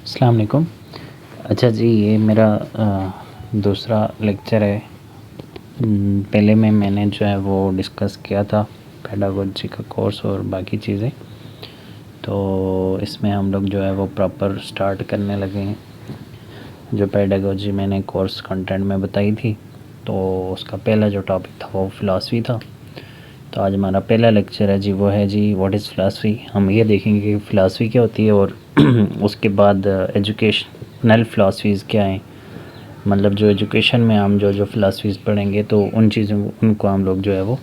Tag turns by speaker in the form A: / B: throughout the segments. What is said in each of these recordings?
A: अस्सलाम वालेकुम। अच्छा जी, ये मेरा दूसरा लेक्चर है। पहले में मैंने जो है वो डिस्कस किया था पेडागोजी का कोर्स और बाकी चीज़ें, तो इसमें हम लोग जो है वो प्रॉपर स्टार्ट करने लगे हैं। जो पेडागोजी मैंने कोर्स कंटेंट में बताई थी, तो उसका पहला जो टॉपिक था वो फ़िलासफ़ी था। तो आज हमारा पहला लेक्चर है जी, वो है जी व्हाट इज़ फ़िलासफ़ी। हम ये देखेंगे कि फ़िलासफ़ी क्या होती है और उसके बाद एजुकेशनल फ़िलासफ़ीज़ क्या हैं। मतलब जो एजुकेशन में हम जो फ़िलासफ़ीज़ पढ़ेंगे तो उन चीज़ों उनको हम लोग जो है वो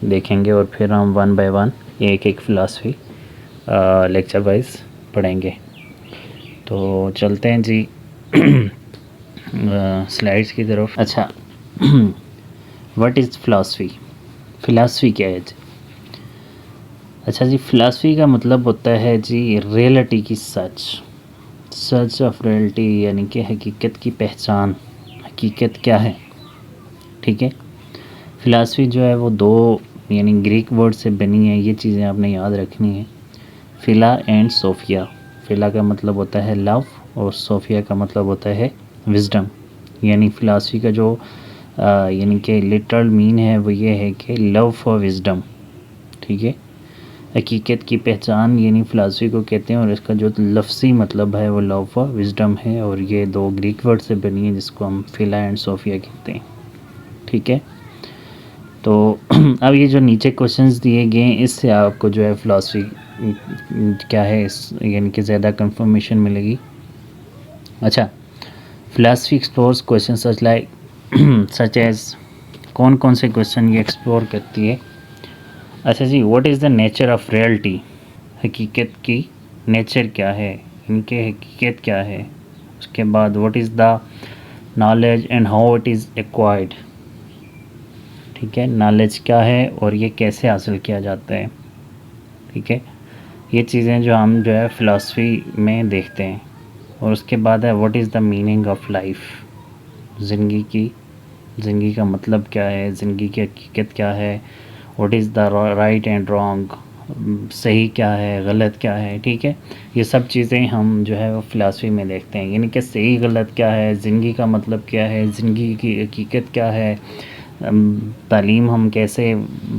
A: देखेंगे और फिर हम वन बाय वन एक एक फ़िलासफ़ी लेक्चर वाइज पढ़ेंगे। तो चलते हैं जी स्लाइड्स की तरफ। अच्छा, व्हाट इज़ फ़िलासफ़ी। फ़िलासफ़ी क्या है जी? अच्छा जी, फ़िलासफ़ी का मतलब होता है जी रियलिटी की सच ऑफ रियलिटी, यानी कि हकीकत की पहचान। हकीकत क्या है, ठीक है। फ़िलासफ़ी जो है वो दो यानी ग्रीक वर्ड से बनी है, ये चीज़ें आपने याद रखनी है। Fila and Sophia. फ़िला का मतलब होता है लव और सोफिया का मतलब होता है विज़डम। यानी फ़िलासफ़ी का जो यानी कि लिटरल मीन है वो ये है कि लव फॉर विज़डम, ठीक है। हकीकत की पहचान यानी फ़िलासफ़ी को कहते हैं और इसका जो लफ्ज़ी मतलब है वो लव फॉर विज़डम है और ये दो ग्रीक वर्ड से बनी है जिसको हम फ़िला एंड सोफिया कहते हैं, ठीक है। तो अब ये जो नीचे क्वेश्चंस दिए गए हैं इससे आपको जो है फ़िलासफ़ी क्या है इस यानी कि ज़्यादा कंफर्मेशन मिलेगी। अच्छा, philosophy explores question such as, कौन कौन से क्वेश्चन ये एक्सप्लोर करती है। अच्छा जी, what is the nature of reality. हकीकत की नेचर क्या है, इनके हकीकत क्या है। उसके बाद what is the knowledge and how it is acquired, ठीक है। नॉलेज क्या है और ये कैसे हासिल किया जाता है, ठीक है। ये चीज़ें जो हम जो है फ़िलासफ़ी में देखते हैं। और उसके बाद है what is the meaning of life. ज़िंदगी का मतलब क्या है, ज़िंदगी की हकीकत क्या है। What is the right and wrong, सही क्या है गलत क्या है, ठीक है। ये सब चीज़ें हम जो है वो फ़िलासफ़ी में देखते हैं। यानी कि सही गलत क्या है, ज़िंदगी का मतलब क्या है, ज़िंदगी की हकीकत क्या है, तालीम हम कैसे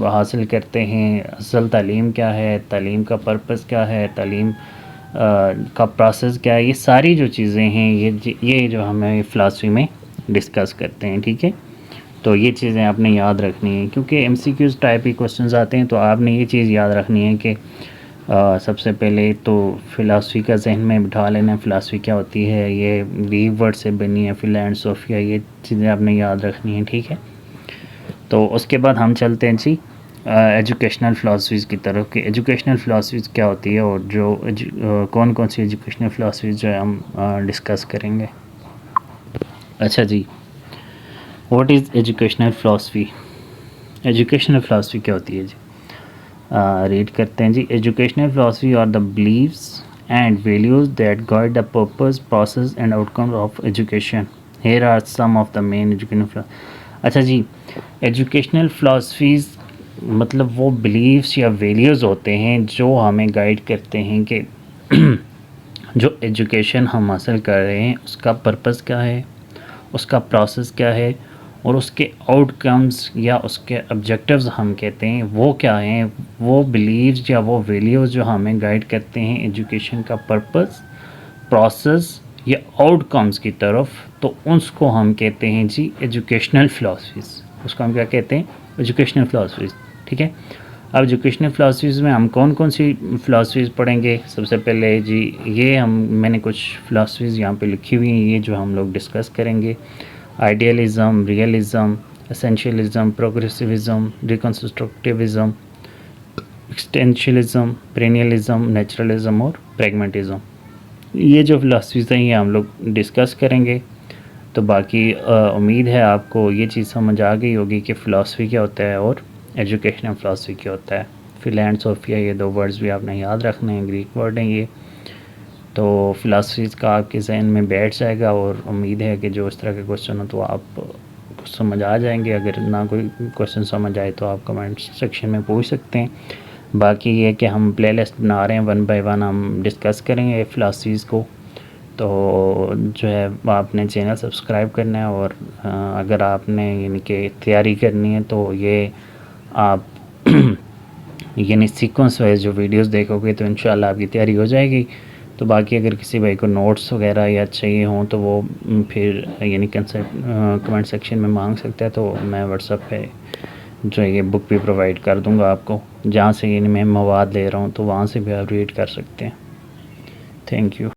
A: हासिल करते हैं, असल तालीम क्या है, तालीम का पर्पस क्या है, तालीम का प्रोसेस क्या है। ये सारी जो चीज़ें हैं ये जो हमें फ़िलासफ़ी में डिस्कस करते हैं, ठीक है। तो ये चीज़ें आपने याद रखनी है क्योंकि एमसीक्यूज़ टाइप के क्वेश्चंस आते हैं। तो आपने ये चीज़ याद रखनी है कि सबसे पहले तो फ़िलासफ़ी का जहन में बिठा लेना, फ़िलासफ़ी क्या होती है, ये ग्रीक वर्ड से बनी है फ़िला एंड सोफिया, ये चीज़ें आपने याद रखनी है, ठीक है। तो उसके बाद हम चलते हैं जी एजुकेशनल फ़िलासफ़ीज़ की तरफ कि एजुकेशनल फ़िलासफ़ीज़ क्या होती है और जो कौन कौन सी एजुकेशनल फ़िलासफ़ीज़ जो है हम डिस्कस करेंगे। अच्छा जी, what is educational philosophy. Educational philosophy क्या होती है जी, रीड करते हैं जी। Educational philosophy are the beliefs and values that guide the purpose process and outcome of education. Here are some of the main educational. अच्छा जी, एजुकेशनल फ़िलासफ़ीज़ मतलब वो बिलीव्स या वैल्यूज़ होते हैं जो हमें गाइड करते हैं कि जो एजुकेशन हम हासिल कर रहे हैं उसका पर्पस क्या है, उसका प्रोसेस क्या है और उसके आउटकम्स या उसके ऑब्जेक्टिव्स हम कहते हैं वो क्या हैं। वो बिलीव्स या वो वैल्यूज़ जो हमें गाइड करते हैं एजुकेशन का पर्पस, प्रोसेस या आउटकम्स की तरफ, तो उसको हम कहते हैं जी एजुकेशनल फ़िलासफ़ीज़। उसको हम क्या कहते हैं, एजुकेशनल फ़िलासफ़ीज़, ठीक है। अब एजुकेशनल फ़िलासफ़ीज़ में हम कौन कौन सी फ़िलासफ़ीज़ पढ़ेंगे। सबसे पहले जी ये मैंने कुछ फ़िलासफ़ीज़ यहाँ पे लिखी हुई हैं, ये जो हम लोग डिस्कस करेंगे। आइडियलिज़म, रियलिज़म, एसेंशियलिज़म, प्रोग्रेसिविज़म, रिकंस्ट्रक्टिविज़म, एक्सटेंशलिज़म, पेरेनियलिज़म, नेचुरलिज़म और प्रैग्मेटिज़म। ये जो फ़िलासफ़ीज़ हैं ये हम लोग डिस्कस करेंगे। तो बाकी उम्मीद है आपको ये चीज़ समझ आ गई होगी कि फ़िलासफ़ी क्या होता है और एजुकेशनल फ़िलासफ़ी क्या होता है। फ़िला एंड सोफिया ये दो वर्ड्स भी आपने याद रखने हैं, ग्रीक वर्ड हैं ये। तो फ़िलासफ़ीज़ का आपके ज़हन में बैठ जाएगा और उम्मीद है कि जो इस तरह के क्वेश्चन हो तो आप कुछ समझ आ जाएंगे। अगर ना कोई क्वेश्चन समझ आए तो आप कमेंट सेक्शन में पूछ सकते हैं। बाकी ये कि हम प्लेलिस्ट बना रहे हैं, वन बाय वन हम डिस्कस करेंगे फ़िलासफ़ीज़ को। तो जो है आपने चैनल सब्सक्राइब करना है। और अगर आपने यानी कि तैयारी करनी है तो ये आप यानी सीक्वेंस वाइज जो वीडियोस देखोगे तो इंशाल्लाह आपकी तैयारी हो जाएगी। तो बाकी अगर किसी भाई को नोट्स वगैरह या चाहिए हों तो वो फिर यानी कमेंट सेक्शन में मांग सकता है, तो मैं व्हाट्सएप पे जो है ये बुक भी प्रोवाइड कर दूंगा आपको, जहाँ से यानी मैं मवाद ले रहा हूँ तो वहाँ से भी आप रीड कर सकते हैं। Thank you.